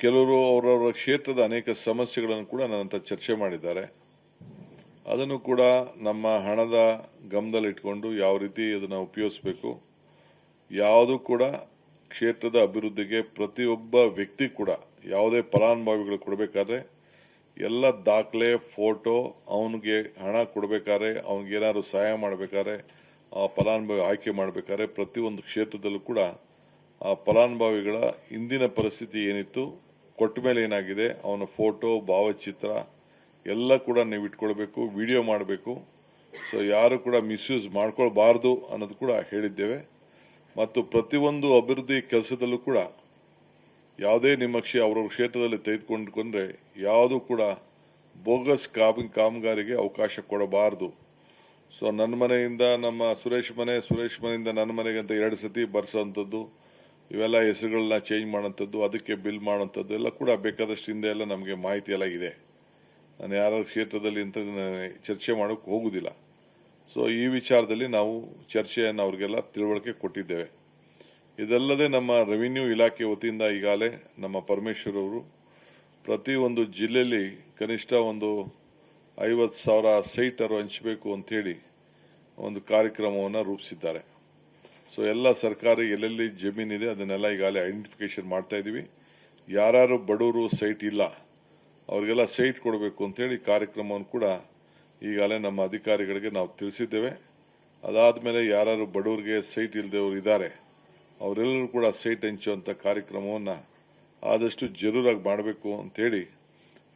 ಕೆಲವರು ಅವರವರ ಕ್ಷೇತ್ರದ ಅನೇಕ ಸಮಸ್ಯೆಗಳನ್ನು ಕೂಡ ನನ್ನ ಹತ್ರ ಚರ್ಚೆ ಮಾಡಿದ್ದಾರೆ. ಅದನ್ನು ಕೂಡ ನಮ್ಮ ಹಣದ ಗಮನದಲ್ಲಿಟ್ಕೊಂಡು ಯಾವ ರೀತಿ ಅದನ್ನು ಉಪಯೋಗಿಸಬೇಕು, ಯಾವುದು ಕೂಡ ಕ್ಷೇತ್ರದ ಅಭಿವೃದ್ಧಿಗೆ ಪ್ರತಿಯೊಬ್ಬ ವ್ಯಕ್ತಿ ಕೂಡ ಯಾವುದೇ ಫಲಾನುಭವಿಗಳು ಕೊಡಬೇಕಾದ್ರೆ ಎಲ್ಲ ದಾಖಲೆ, ಫೋಟೋ, ಅವನಿಗೆ ಹಣ ಕೊಡಬೇಕಾದ್ರೆ, ಅವನಿಗೆ ಏನಾದ್ರು ಸಹಾಯ ಮಾಡಬೇಕಾದ್ರೆ, ಆ ಫಲಾನುಭವಿ ಆಯ್ಕೆ ಮಾಡಬೇಕಾದ್ರೆ ಪ್ರತಿಯೊಂದು ಕ್ಷೇತ್ರದಲ್ಲೂ ಕೂಡ ಆ ಫಲಾನುಭವಿಗಳ ಇಂದಿನ ಪರಿಸ್ಥಿತಿ ಏನಿತ್ತು, ಕೊಟ್ಟ ಮೇಲೆ ಏನಾಗಿದೆ, ಅವನ ಫೋಟೋ, ಭಾವಚಿತ್ರ ಎಲ್ಲ ಕೂಡ ನೀವು ಇಟ್ಕೊಳ್ಬೇಕು, ವಿಡಿಯೋ ಮಾಡಬೇಕು. ಸೊ ಯಾರು ಕೂಡ ಮಿಸ್ಯೂಸ್ ಮಾಡ್ಕೊಳ್ಬಾರ್ದು ಅನ್ನೋದು ಕೂಡ ಹೇಳಿದ್ದೇವೆ. ಮತ್ತು ಪ್ರತಿಯೊಂದು ಅಭಿವೃದ್ಧಿ ಕೆಲಸದಲ್ಲೂ ಕೂಡ ಯಾವುದೇ ನಿಮ್ಮ ಅವರವ್ರ ಕ್ಷೇತ್ರದಲ್ಲಿ ತೆಗೆದುಕೊಂಡ್ರೆ ಯಾವುದು ಕೂಡ ಬೋಗಸ್ ಕಾಮಗಾರಿಗೆ ಅವಕಾಶ ಕೊಡಬಾರದು. ಸೊ ನನ್ನ ಮನೆಯಿಂದ ನಮ್ಮ ಸುರೇಶ್ ಮನೆಯಿಂದ ನನ್ನ ಮನೆಗೆ ಅಂತ 2 ಸತಿ ಬರ್ಸೋವಂಥದ್ದು, ಇವೆಲ್ಲ ಹೆಸರುಗಳನ್ನ ಚೇಂಜ್ ಮಾಡೋಂಥದ್ದು, ಅದಕ್ಕೆ ಬಿಲ್ ಮಾಡೋಂಥದ್ದು ಎಲ್ಲ ಕೂಡ ಬೇಕಾದಷ್ಟು ಹಿಂದೆ ಎಲ್ಲ ನಮಗೆ ಮಾಹಿತಿ ಎಲ್ಲ ಇದೆ. ನಾನು ಯಾರ ಕ್ಷೇತ್ರದಲ್ಲಿ ಅಂತ ಚರ್ಚೆ ಮಾಡೋಕ್ಕೆ ಹೋಗುವುದಿಲ್ಲ. ಸೊ ಈ ವಿಚಾರದಲ್ಲಿ ನಾವು ಚರ್ಚೆಯನ್ನು ಅವ್ರಿಗೆಲ್ಲ ತಿಳುವಳಿಕೆ ಕೊಟ್ಟಿದ್ದೇವೆ. ಇದಲ್ಲದೆ ನಮ್ಮ ರೆವಿನ್ಯೂ ಇಲಾಖೆ ವತಿಯಿಂದ ಈಗಾಗಲೇ ನಮ್ಮ ಪರಮೇಶ್ವರ್ ಅವರು ಪ್ರತಿಯೊಂದು ಜಿಲ್ಲೆಯಲ್ಲಿ ಕನಿಷ್ಠ ಒಂದು 50,000 ಸೈಟರು ಹಂಚಬೇಕು ಅಂಥೇಳಿ ಒಂದು ಕಾರ್ಯಕ್ರಮವನ್ನು ರೂಪಿಸಿದ್ದಾರೆ. ಸೊ ಎಲ್ಲ ಸರ್ಕಾರಿ ಎಲ್ಲೆಲ್ಲಿ ಜಮೀನಿದೆ ಅದನ್ನೆಲ್ಲ ಈಗಾಗಲೇ ಐಡೆಂಟಿಫಿಕೇಶನ್ ಮಾಡ್ತಾ ಇದ್ದೀವಿ. ಯಾರು ಬಡವರು ಸೈಟ್ ಇಲ್ಲ ಅವರಿಗೆಲ್ಲ ಸೈಟ್ ಕೊಡಬೇಕು ಅಂಥೇಳಿ ಕಾರ್ಯಕ್ರಮವನ್ನು ಕೂಡ ಈಗಾಗಲೇ ನಮ್ಮ ಅಧಿಕಾರಿಗಳಿಗೆ ನಾವು ತಿಳಿಸಿದ್ದೇವೆ. ಅದಾದಮೇಲೆ ಯಾರು ಬಡವರಿಗೆ ಸೈಟ್ ಇಲ್ಲದವರು ಇದ್ದಾರೆ ಅವರೆಲ್ಲರೂ ಕೂಡ ಸೈಟ್ ಹಂಚುವಂಥ ಕಾರ್ಯಕ್ರಮವನ್ನು ಆದಷ್ಟು ಜರೂರಾಗಿ ಮಾಡಬೇಕು ಅಂಥೇಳಿ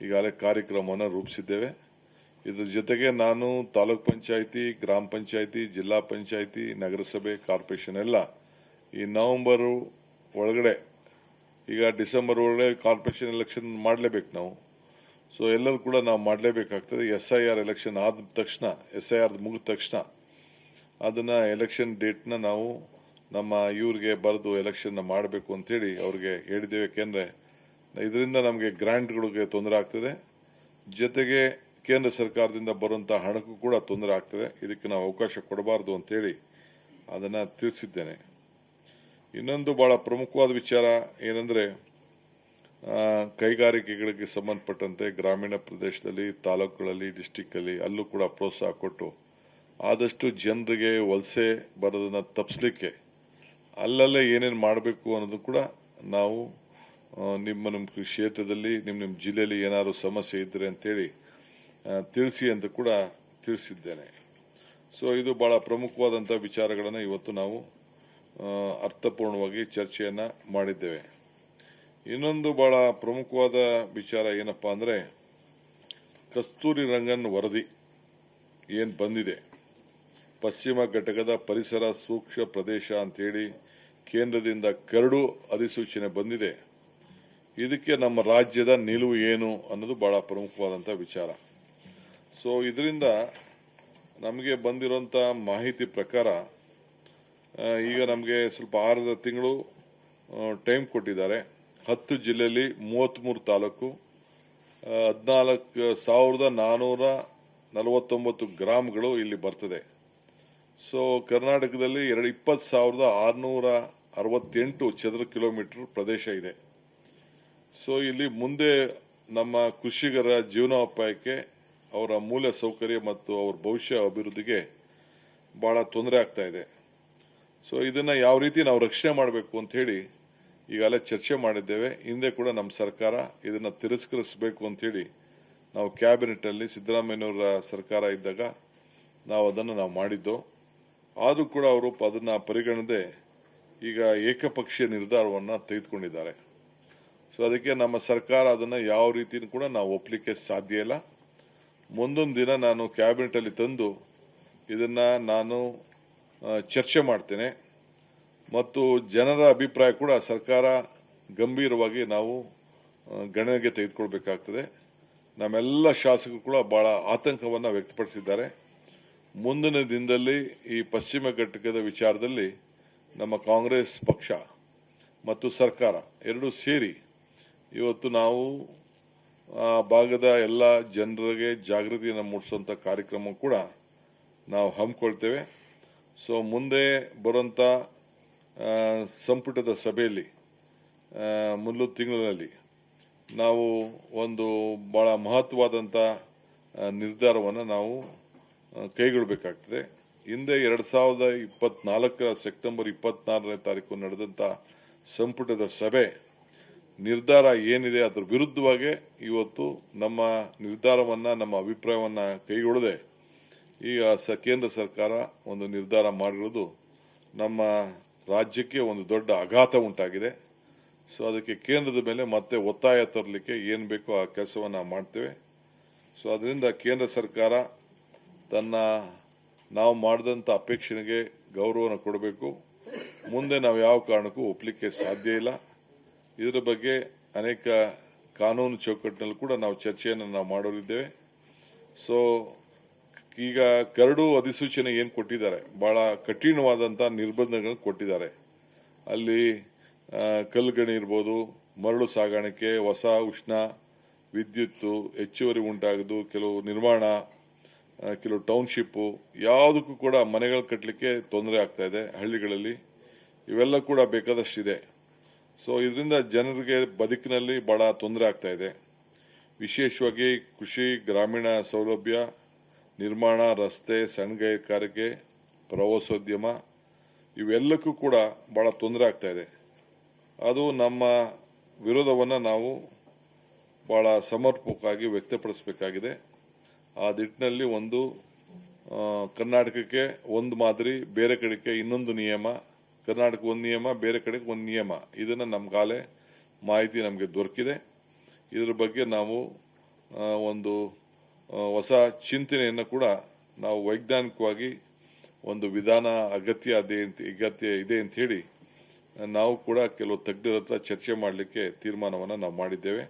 ಈಗಾಗಲೇ ಕಾರ್ಯಕ್ರಮವನ್ನು ರೂಪಿಸಿದ್ದೇವೆ. ಇದ್ರ ಜೊತೆಗೆ ನಾನು ತಾಲೂಕ್ ಪಂಚಾಯಿತಿ, ಗ್ರಾಮ ಪಂಚಾಯಿತಿ, ಜಿಲ್ಲಾ ಪಂಚಾಯಿತಿ, ನಗರಸಭೆ, ಕಾರ್ಪೊರೇಷನ್ ಎಲ್ಲ ಈ ನವೆಂಬರು ಒಳಗಡೆ, ಈಗ ಡಿಸೆಂಬರ್ ಒಳಗಡೆ ಕಾರ್ಪೊರೇಷನ್ ಎಲೆಕ್ಷನ್ ಮಾಡಲೇಬೇಕು ನಾವು. ಸೊ ಎಲ್ಲರೂ ಕೂಡ ನಾವು ಮಾಡಲೇಬೇಕಾಗ್ತದೆ. SIR ಎಲೆಕ್ಷನ್ ಆದ ತಕ್ಷಣ, SIR ಮುಗಿದ ತಕ್ಷಣ ಅದನ್ನು ಎಲೆಕ್ಷನ್ ಡೇಟ್ನ ನಾವು ನಮ್ಮ ಇವ್ರಿಗೆ ಬರೆದು ಎಲೆಕ್ಷನ್ ಮಾಡಬೇಕು ಅಂತೇಳಿ ಅವ್ರಿಗೆ ಹೇಳಿದ್ದೇವೆ. ಯಾಕೆಂದರೆ ಇದರಿಂದ ನಮಗೆ ಗ್ರಾಂಟ್ಗಳಿಗೆ ತೊಂದರೆ ಆಗ್ತದೆ, ಜೊತೆಗೆ ಕೇಂದ್ರ ಸರ್ಕಾರದಿಂದ ಬರುವಂಥ ಹಣಕ್ಕೂ ಕೂಡ ತೊಂದರೆ ಆಗ್ತದೆ. ಇದಕ್ಕೆ ನಾವು ಅವಕಾಶ ಕೊಡಬಾರ್ದು ಅಂತೇಳಿ ಅದನ್ನು ತಿಳಿಸಿದ್ದೇನೆ. ಇನ್ನೊಂದು ಬಹಳ ಪ್ರಮುಖವಾದ ವಿಚಾರ ಏನಂದರೆ, ಕೈಗಾರಿಕೆಗಳಿಗೆ ಸಂಬಂಧಪಟ್ಟಂತೆ ಗ್ರಾಮೀಣ ಪ್ರದೇಶದಲ್ಲಿ, ತಾಲೂಕುಗಳಲ್ಲಿ, ಡಿಸ್ಟಿಕ್ಕಲ್ಲಿ ಅಲ್ಲೂ ಕೂಡ ಪ್ರೋತ್ಸಾಹ ಕೊಟ್ಟು ಆದಷ್ಟು ಜನರಿಗೆ ವಲಸೆ ಬರೋದನ್ನು ತಪ್ಪಿಸಲಿಕ್ಕೆ ಅಲ್ಲಲ್ಲೇ ಏನೇನು ಮಾಡಬೇಕು ಅನ್ನೋದು ಕೂಡ ನಾವು ನಿಮ್ಮ ಕ್ಷೇತ್ರದಲ್ಲಿ, ನಿಮ್ಮ ಜಿಲ್ಲೆಯಲ್ಲಿ ಏನಾದರೂ ಸಮಸ್ಯೆ ಇದ್ದರೆ ಅಂತೇಳಿ ತಿಳಿಸಿ ಅಂತ ಕೂಡ ತಿಳಿಸಿದ್ದೇನೆ. ಸೊ ಇದು ಬಹಳ ಪ್ರಮುಖವಾದಂಥ ವಿಚಾರಗಳನ್ನು ಇವತ್ತು ನಾವು ಅರ್ಥಪೂರ್ಣವಾಗಿ ಚರ್ಚೆಯನ್ನು ಮಾಡಿದ್ದೇವೆ. ಇನ್ನೊಂದು ಬಹಳ ಪ್ರಮುಖವಾದ ವಿಚಾರ ಏನಪ್ಪಾ ಅಂದರೆ, ಕಸ್ತೂರಿ ರಂಗನ್ ವರದಿ ಏನು ಬಂದಿದೆ, ಪಶ್ಚಿಮ ಘಟಕದ ಪರಿಸರ ಸೂಕ್ಷ್ಮ ಪ್ರದೇಶ ಅಂತೇಳಿ ಕೇಂದ್ರದಿಂದ ಕರಡು ಅಧಿಸೂಚನೆ ಬಂದಿದೆ. ಇದಕ್ಕೆ ನಮ್ಮ ರಾಜ್ಯದ ನಿಲುವು ಏನು ಅನ್ನೋದು ಬಹಳ ಪ್ರಮುಖವಾದಂಥ ವಿಚಾರ. ಸೊ ಇದರಿಂದ ನಮಗೆ ಬಂದಿರುವಂಥ ಮಾಹಿತಿ ಪ್ರಕಾರ ಈಗ ನಮಗೆ ಸ್ವಲ್ಪ 6 ತಿಂಗಳು ಟೈಮ್ ಕೊಟ್ಟಿದ್ದಾರೆ. 10 ಜಿಲ್ಲೆಯಲ್ಲಿ 33 ತಾಲೂಕು, 14,449 ಗ್ರಾಮಗಳು ಇಲ್ಲಿ ಬರ್ತದೆ. ಸೊ ಕರ್ನಾಟಕದಲ್ಲಿ 20,668 ಚದರ ಕಿಲೋಮೀಟರ್ ಪ್ರದೇಶ ಇದೆ. ಸೊ ಇಲ್ಲಿ ಮುಂದೆ ನಮ್ಮ ಕೃಷಿಕರ ಜೀವನೋಪಾಯಕ್ಕೆ, ಅವರ ಮೂಲ ಸೌಕರ್ಯ ಮತ್ತು ಅವರ ಭವಿಷ್ಯ ಅಭಿವೃದ್ಧಿಗೆ ಬಹಳ ತೊಂದರೆ ಆಗ್ತಾ ಇದೆ. ಸೊ ಇದನ್ನು ಯಾವ ರೀತಿ ನಾವು ರಕ್ಷಣೆ ಮಾಡಬೇಕು ಅಂತ ಹೇಳಿ ಈಗಾಗಲೇ ಚರ್ಚೆ ಮಾಡಿದ್ದೇವೆ. ಹಿಂದೆ ಕೂಡ ನಮ್ಮ ಸರ್ಕಾರ ಇದನ್ನು ತಿರಸ್ಕರಿಸಬೇಕು ಅಂತೇಳಿ ನಾವು ಕ್ಯಾಬಿನೆಟ್ನಲ್ಲಿ ಸಿದ್ದರಾಮಯ್ಯನವರ ಸರ್ಕಾರ ಇದ್ದಾಗ ನಾವು ಅದನ್ನು ಮಾಡಿದ್ದು. ಆದರೂ ಕೂಡ ಅವರು ಅದನ್ನು ಪರಿಗಣದೆ ಈಗ ಏಕಪಕ್ಷೀಯ ನಿರ್ಧಾರವನ್ನು ತೆಗೆದುಕೊಂಡಿದ್ದಾರೆ. ಸೊ ಅದಕ್ಕೆ ನಮ್ಮ ಸರ್ಕಾರ ಅದನ್ನು ಯಾವ ರೀತಿಯೂ ಕೂಡ ನಾವು ಒಪ್ಪಲಿಕ್ಕೆ ಸಾಧ್ಯ ಇಲ್ಲ. ಮುಂದೊಂದು ದಿನ ನಾನು ಕ್ಯಾಬಿನೆಟಲ್ಲಿ ತಂದು ಇದನ್ನು ನಾನು ಚರ್ಚೆ ಮಾಡ್ತೇನೆ ಮತ್ತು ಜನರ ಅಭಿಪ್ರಾಯ ಕೂಡ ಸರ್ಕಾರ ಗಂಭೀರವಾಗಿ ನಾವು ಗಣನೆಗೆ ತೆಗೆದುಕೊಳ್ಬೇಕಾಗ್ತದೆ. ನಮ್ಮೆಲ್ಲ ಶಾಸಕರು ಕೂಡ ಬಹಳ ಆತಂಕವನ್ನು ವ್ಯಕ್ತಪಡಿಸಿದ್ದಾರೆ. ಮುಂದಿನ ದಿನದಲ್ಲಿ ಈ ಪಶ್ಚಿಮ ಘಟಕದ ವಿಚಾರದಲ್ಲಿ ನಮ್ಮ ಕಾಂಗ್ರೆಸ್ ಪಕ್ಷ ಮತ್ತು ಸರ್ಕಾರ ಎರಡೂ ಸೇರಿ ಇವತ್ತು ನಾವು ಆ ಭಾಗದ ಎಲ್ಲ ಜನರಿಗೆ ಜಾಗೃತಿಯನ್ನು ಮೂಡಿಸುವಂಥ ಕಾರ್ಯಕ್ರಮ ಕೂಡ ನಾವು ಹಮ್ಮಿಕೊಳ್ತೇವೆ. ಸೊ ಮುಂದೆ ಬರುವಂಥ ಸಂಪುಟದ ಸಭೆಯಲ್ಲಿ ಮುಂದಿನ ತಿಂಗಳಿನಲ್ಲಿ ನಾವು ಒಂದು ಭಾಳ ಮಹತ್ವವಾದಂಥ ನಿರ್ಧಾರವನ್ನು ನಾವು ಕೈಗೊಳ್ಳಬೇಕಾಗ್ತದೆ. ಹಿಂದೆ 2024 ಸೆಪ್ಟೆಂಬರ್ 24ನೇ ತಾರೀಕು ನಡೆದಂಥ ಸಂಪುಟದ ಸಭೆ ನಿರ್ಧಾರ ಏನಿದೆ ಅದರ ವಿರುದ್ಧವಾಗಿ ಇವತ್ತು ನಮ್ಮ ನಿರ್ಧಾರವನ್ನು, ನಮ್ಮ ಅಭಿಪ್ರಾಯವನ್ನು ಕೈಗೊಳ್ಳದೆ ಈಗ ಕೇಂದ್ರ ಸರ್ಕಾರ ಒಂದು ನಿರ್ಧಾರ ಮಾಡಿರೋದು ನಮ್ಮ ರಾಜ್ಯಕ್ಕೆ ಒಂದು ದೊಡ್ಡ ಆಘಾತ ಉಂಟಾಗಿದೆ. ಸೊ ಅದಕ್ಕೆ ಕೇಂದ್ರದ ಮೇಲೆ ಮತ್ತೆ ಒತ್ತಾಯ ತರಲಿಕ್ಕೆ ಏನು ಬೇಕೋ ಆ ಕೆಲಸವನ್ನು ಮಾಡ್ತೇವೆ. ಸೊ ಅದರಿಂದ ಕೇಂದ್ರ ಸರ್ಕಾರ ನಾವು ಮಾಡಿದಂಥ ಅಪೇಕ್ಷೆಗೆ ಗೌರವನ ಕೊಡಬೇಕು. ಮುಂದೆ ನಾವು ಯಾವ ಕಾರಣಕ್ಕೂ ಒಪ್ಪಲಿಕ್ಕೆ ಸಾಧ್ಯ ಇಲ್ಲ. ಇದರ ಬಗ್ಗೆ ಅನೇಕ ಕಾನೂನು ಚೌಕಟ್ಟಿನಲ್ಲಿ ಕೂಡ ನಾವು ಚರ್ಚೆಯನ್ನು ನಾವು ಮಾಡೋರಿದ್ದೇವೆ. ಸೊ ಈಗ ಕರಡು ಅಧಿಸೂಚನೆ ಏನು ಕೊಟ್ಟಿದ್ದಾರೆ, ಬಹಳ ಕಠಿಣವಾದಂಥ ನಿರ್ಬಂಧಗಳನ್ನು ಕೊಟ್ಟಿದ್ದಾರೆ. ಅಲ್ಲಿ ಕಲ್ಲುಗಣಿ ಇರ್ಬೋದು, ಮರಳು ಸಾಗಾಣಿಕೆ, ಹೊಸ ಉಷ್ಣ ವಿದ್ಯುತ್ತು ಹೆಚ್ಚುವರಿ ಉಂಟಾಗೋದು, ಕೆಲವು ನಿರ್ಮಾಣ, ಕೆಲವು ಟೌನ್ಶಿಪ್ಪು, ಯಾವುದಕ್ಕೂ ಕೂಡ ಮನೆಗಳು ಕಟ್ಟಲಿಕ್ಕೆ ತೊಂದರೆ ಆಗ್ತಾ ಇದೆ ಹಳ್ಳಿಗಳಲ್ಲಿ. ಇವೆಲ್ಲ ಕೂಡ ಬೇಕಾದಷ್ಟಿದೆ. ಸೊ ಇದರಿಂದ ಜನರಿಗೆ ಬದುಕಿನಲ್ಲಿ ಬಹಳ ತೊಂದರೆ ಆಗ್ತಾ ಇದೆ. ವಿಶೇಷವಾಗಿ ಕೃಷಿ, ಗ್ರಾಮೀಣ ಸೌಲಭ್ಯ, ನಿರ್ಮಾಣ, ರಸ್ತೆ, ಸಣ್ಣ ಕೈಗಾರಿಕೆ, ಪ್ರವಾಸೋದ್ಯಮ ಇವೆಲ್ಲಕ್ಕೂ ಕೂಡ ಬಹಳ ತೊಂದರೆ ಆಗ್ತಾ ಇದೆ. ಅದು ನಮ್ಮ ವಿರೋಧವನ್ನು ನಾವು ಬಹಳ ಸಮರ್ಪಕವಾಗಿ ವ್ಯಕ್ತಪಡಿಸಬೇಕಾಗಿದೆ. ಆ ನಿಟ್ಟಿನಲ್ಲಿ ಒಂದು ಕರ್ನಾಟಕಕ್ಕೆ ಒಂದು ಮಾದರಿ, ಬೇರೆ ಕಡೆಗೆ ಇನ್ನೊಂದು ನಿಯಮ, ಕರ್ನಾಟಕ ಒಂದು ನಿಯಮ, ಬೇರೆ ಕಡೆಗೆ ಒಂದು ನಿಯಮ, ಇದನ್ನು ನಮ್ಗಾಲೆ ಮಾಹಿತಿ ನಮಗೆ ದೊರಕಿದೆ. ಇದರ ಬಗ್ಗೆ ನಾವು ಒಂದು ಹೊಸ ಚಿಂತನೆಯನ್ನು ಕೂಡ ನಾವು ವೈಜ್ಞಾನಿಕವಾಗಿ ಒಂದು ವಿಧಾನ ಅಗತ್ಯ ಇದೆ ಅಂತ ಹೇಳಿ ನಾವು ಕೂಡ ಕೆಲವು ತಜ್ಞರ ಹತ್ರ ಚರ್ಚೆ ಮಾಡಲಿಕ್ಕೆ ತೀರ್ಮಾನವನ್ನು ನಾವು ಮಾಡಿದ್ದೇವೆ.